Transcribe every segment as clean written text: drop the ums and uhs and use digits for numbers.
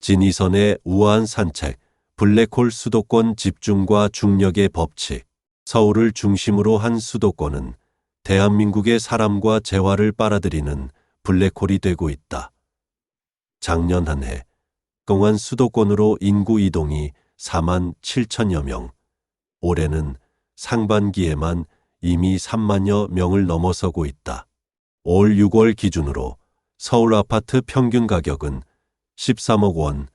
진이선의 우아한 산책, 블랙홀 수도권 집중과 중력의 법칙. 서울을 중심으로 한 수도권은 대한민국의 사람과 재화를 빨아들이는 블랙홀이 되고 있다. 작년 한 해 동안 수도권으로 인구 이동이 4만 7천여 명, 올해는 상반기에만 이미 3만여 명을 넘어서고 있다. 올 6월 기준으로 서울 아파트 평균 가격은 13억 원,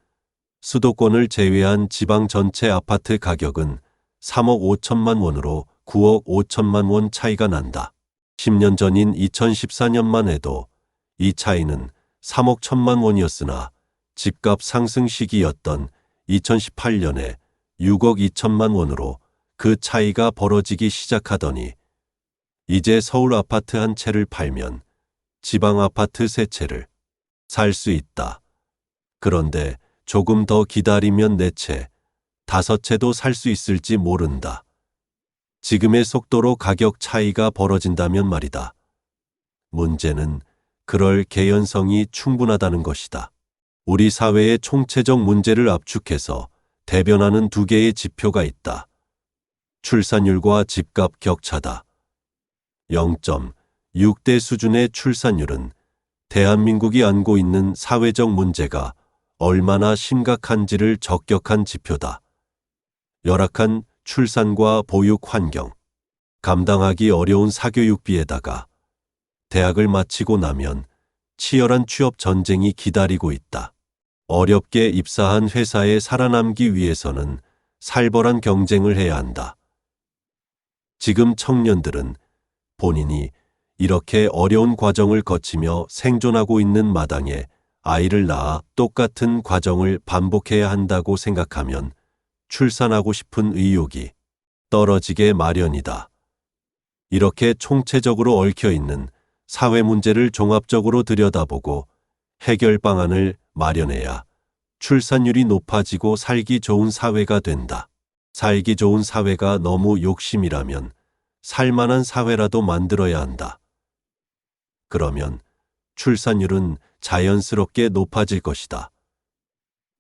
수도권을 제외한 지방 전체 아파트 가격은 3억 5천만 원으로 9억 5천만 원 차이가 난다. 10년 전인 2014년만 해도 이 차이는 3억 1천만 원이었으나 집값 상승 시기였던 2018년에 6억 2천만 원으로 그 차이가 벌어지기 시작하더니 이제 서울 아파트 한 채를 팔면 지방 아파트 세 채를 살 수 있다. 그런데 조금 더 기다리면 네 채, 다섯 채도 살 수 있을지 모른다. 지금의 속도로 가격 차이가 벌어진다면 말이다. 문제는 그럴 개연성이 충분하다는 것이다. 우리 사회의 총체적 문제를 압축해서 대변하는 두 개의 지표가 있다. 출산율과 집값 격차다. 0.6대 수준의 출산율은 대한민국이 안고 있는 사회적 문제가 얼마나 심각한지를 적격한 지표다. 열악한 출산과 보육 환경, 감당하기 어려운 사교육비에다가 대학을 마치고 나면 치열한 취업 전쟁이 기다리고 있다. 어렵게 입사한 회사에 살아남기 위해서는 살벌한 경쟁을 해야 한다. 지금 청년들은 본인이 이렇게 어려운 과정을 거치며 생존하고 있는 마당에 아이를 낳아 똑같은 과정을 반복해야 한다고 생각하면 출산하고 싶은 의욕이 떨어지게 마련이다. 이렇게 총체적으로 얽혀있는 사회 문제를 종합적으로 들여다보고 해결 방안을 마련해야 출산율이 높아지고 살기 좋은 사회가 된다. 살기 좋은 사회가 너무 욕심이라면 살만한 사회라도 만들어야 한다. 그러면 출산율은 자연스럽게 높아질 것이다.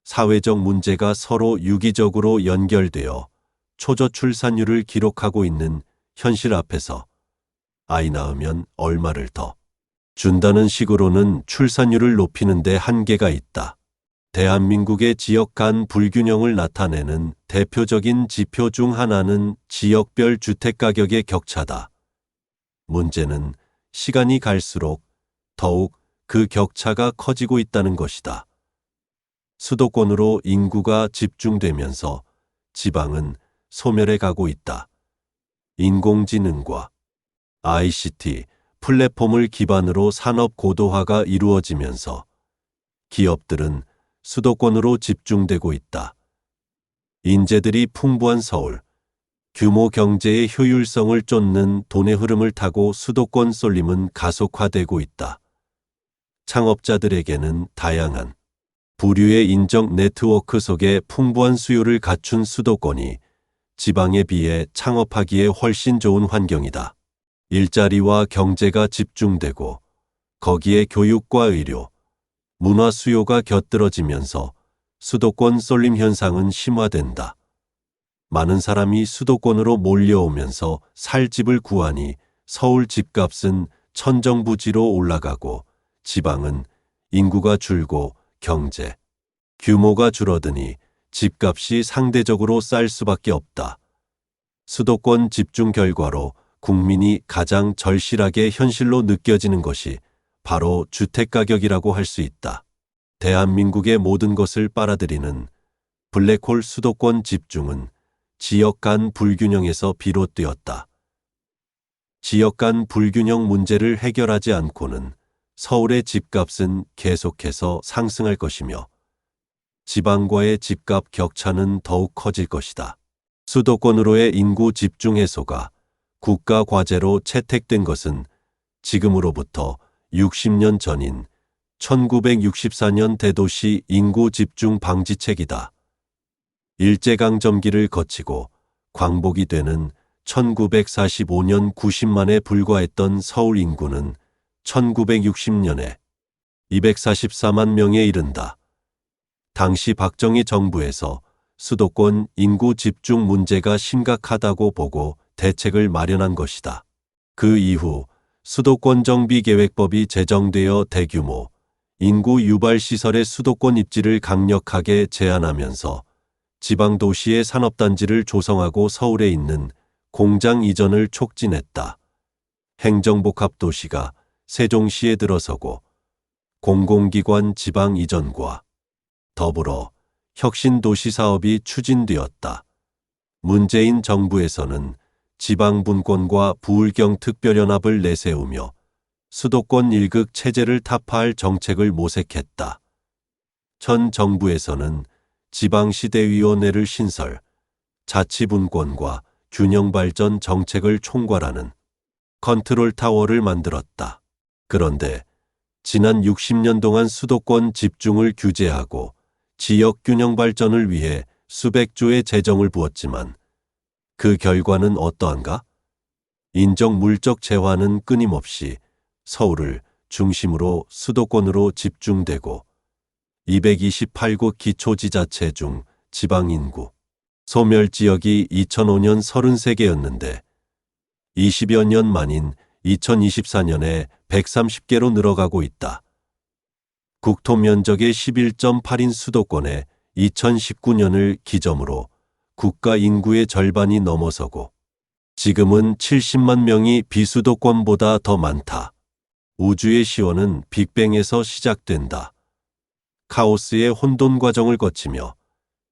사회적 문제가 서로 유기적으로 연결되어 초저 출산율을 기록하고 있는 현실 앞에서 아이 낳으면 얼마를 더 준다는 식으로는 출산율을 높이는 데 한계가 있다. 대한민국의 지역 간 불균형을 나타내는 대표적인 지표 중 하나는 지역별 주택가격의 격차다. 문제는 시간이 갈수록 더욱 그 격차가 커지고 있다는 것이다. 수도권으로 인구가 집중되면서 지방은 소멸해 가고 있다. 인공지능과 ICT 플랫폼을 기반으로 산업 고도화가 이루어지면서 기업들은 수도권으로 집중되고 있다. 인재들이 풍부한 서울, 규모 경제의 효율성을 쫓는 돈의 흐름을 타고 수도권 쏠림은 가속화되고 있다. 창업자들에게는 다양한 부류의 인적 네트워크 속에 풍부한 수요를 갖춘 수도권이 지방에 비해 창업하기에 훨씬 좋은 환경이다. 일자리와 경제가 집중되고 거기에 교육과 의료, 문화 수요가 곁들어지면서 수도권 쏠림 현상은 심화된다. 많은 사람이 수도권으로 몰려오면서 살 집을 구하니 서울 집값은 천정부지로 올라가고 지방은 인구가 줄고 경제 규모가 줄어드니 집값이 상대적으로 쌀 수밖에 없다. 수도권 집중 결과로 국민이 가장 절실하게 현실로 느껴지는 것이 바로 주택가격이라고 할 수 있다. 대한민국의 모든 것을 빨아들이는 블랙홀 수도권 집중은 지역 간 불균형에서 비롯되었다. 지역 간 불균형 문제를 해결하지 않고는 서울의 집값은 계속해서 상승할 것이며 지방과의 집값 격차는 더욱 커질 것이다. 수도권으로의 인구 집중 해소가 국가 과제로 채택된 것은 지금으로부터 60년 전인 1964년 대도시 인구 집중 방지책이다. 일제강점기를 거치고 광복이 되는 1945년 90만에 불과했던 서울 인구는 1960년에 244만 명에 이른다. 당시 박정희 정부에서 수도권 인구 집중 문제가 심각하다고 보고 대책을 마련한 것이다. 그 이후 수도권 정비계획법이 제정되어 대규모 인구 유발 시설의 수도권 입지를 강력하게 제한하면서 지방 도시의 산업단지를 조성하고 서울에 있는 공장 이전을 촉진했다. 행정복합도시가 세종시에 들어서고 공공기관 지방 이전과 더불어 혁신도시 사업이 추진되었다. 문재인 정부에서는 지방분권과 부울경 특별연합을 내세우며 수도권 일극 체제를 타파할 정책을 모색했다. 전 정부에서는 지방시대위원회를 신설, 자치분권과 균형발전 정책을 총괄하는 컨트롤타워를 만들었다. 그런데 지난 60년 동안 수도권 집중을 규제하고 지역 균형 발전을 위해 수백조의 재정을 부었지만 그 결과는 어떠한가? 인적 물적 재화는 끊임없이 서울을 중심으로 수도권으로 집중되고 228구 기초지자체 중 지방인구 소멸지역이 2005년 33개였는데 20여 년 만인 2024년에 130개로 늘어가고 있다. 국토 면적의 11.8인 수도권에 2019년을 기점으로 국가 인구의 절반이 넘어서고 지금은 70만 명이 비수도권보다 더 많다. 우주의 시원은 빅뱅에서 시작된다. 카오스의 혼돈 과정을 거치며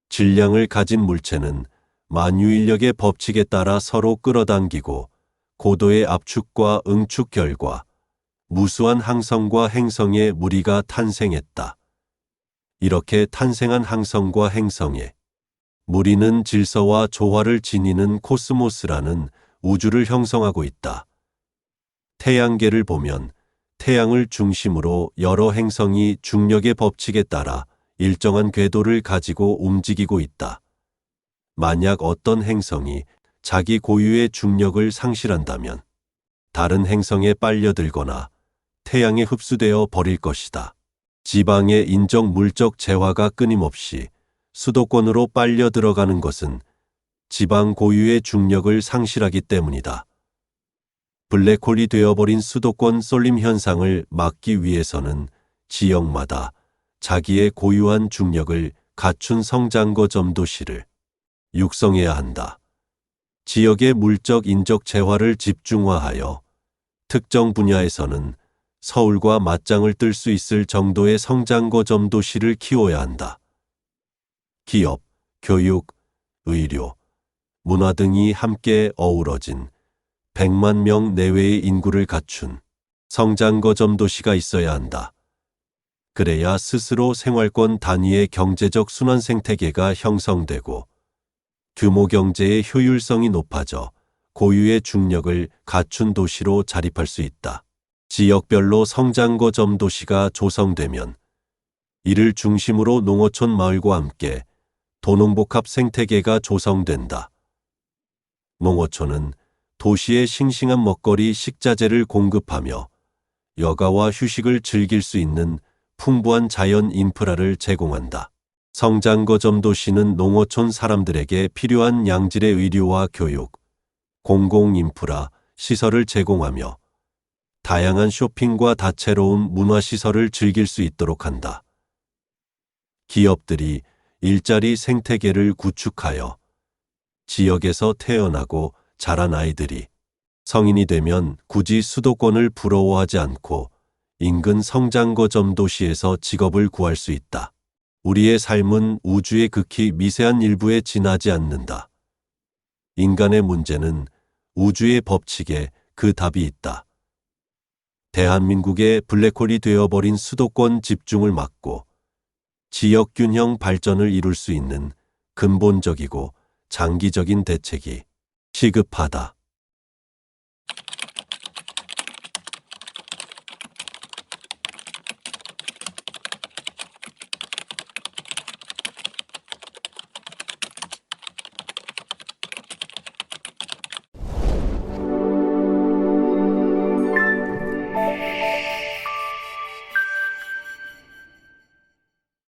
질량을 가진 물체는 만유인력의 법칙에 따라 서로 끌어당기고 고도의 압축과 응축 결과 무수한 항성과 행성의 무리가 탄생했다. 이렇게 탄생한 항성과 행성의 무리는 질서와 조화를 지니는 코스모스라는 우주를 형성하고 있다. 태양계를 보면 태양을 중심으로 여러 행성이 중력의 법칙에 따라 일정한 궤도를 가지고 움직이고 있다. 만약 어떤 행성이 자기 고유의 중력을 상실한다면 다른 행성에 빨려들거나 태양에 흡수되어 버릴 것이다. 지방의 인적 물적 재화가 끊임없이 수도권으로 빨려 들어가는 것은 지방 고유의 중력을 상실하기 때문이다. 블랙홀이 되어버린 수도권 쏠림 현상을 막기 위해서는 지역마다 자기의 고유한 중력을 갖춘 성장거 점도시를 육성해야 한다. 지역의 물적 인적 재화를 집중화하여 특정 분야에서는 서울과 맞짱을 뜰 수 있을 정도의 성장거 점도시를 키워야 한다. 기업, 교육, 의료, 문화 등이 함께 어우러진 100만 명 내외의 인구를 갖춘 성장거 점도시가 있어야 한다. 그래야 스스로 생활권 단위의 경제적 순환 생태계가 형성되고 규모 경제의 효율성이 높아져 고유의 중력을 갖춘 도시로 자립할 수 있다. 지역별로 성장거 점도시가 조성되면 이를 중심으로 농어촌 마을과 함께 도농복합 생태계가 조성된다. 농어촌은 도시의 싱싱한 먹거리 식자재를 공급하며 여가와 휴식을 즐길 수 있는 풍부한 자연 인프라를 제공한다. 성장거 점도시는 농어촌 사람들에게 필요한 양질의 의료와 교육, 공공인프라, 시설을 제공하며 다양한 쇼핑과 다채로운 문화시설을 즐길 수 있도록 한다. 기업들이 일자리 생태계를 구축하여 지역에서 태어나고 자란 아이들이 성인이 되면 굳이 수도권을 부러워하지 않고 인근 성장거 점도시에서 직업을 구할 수 있다. 우리의 삶은 우주의 극히 미세한 일부에 지나지 않는다. 인간의 문제는 우주의 법칙에 그 답이 있다. 대한민국의 블랙홀이 되어버린 수도권 집중을 막고 지역 균형 발전을 이룰 수 있는 근본적이고 장기적인 대책이 시급하다.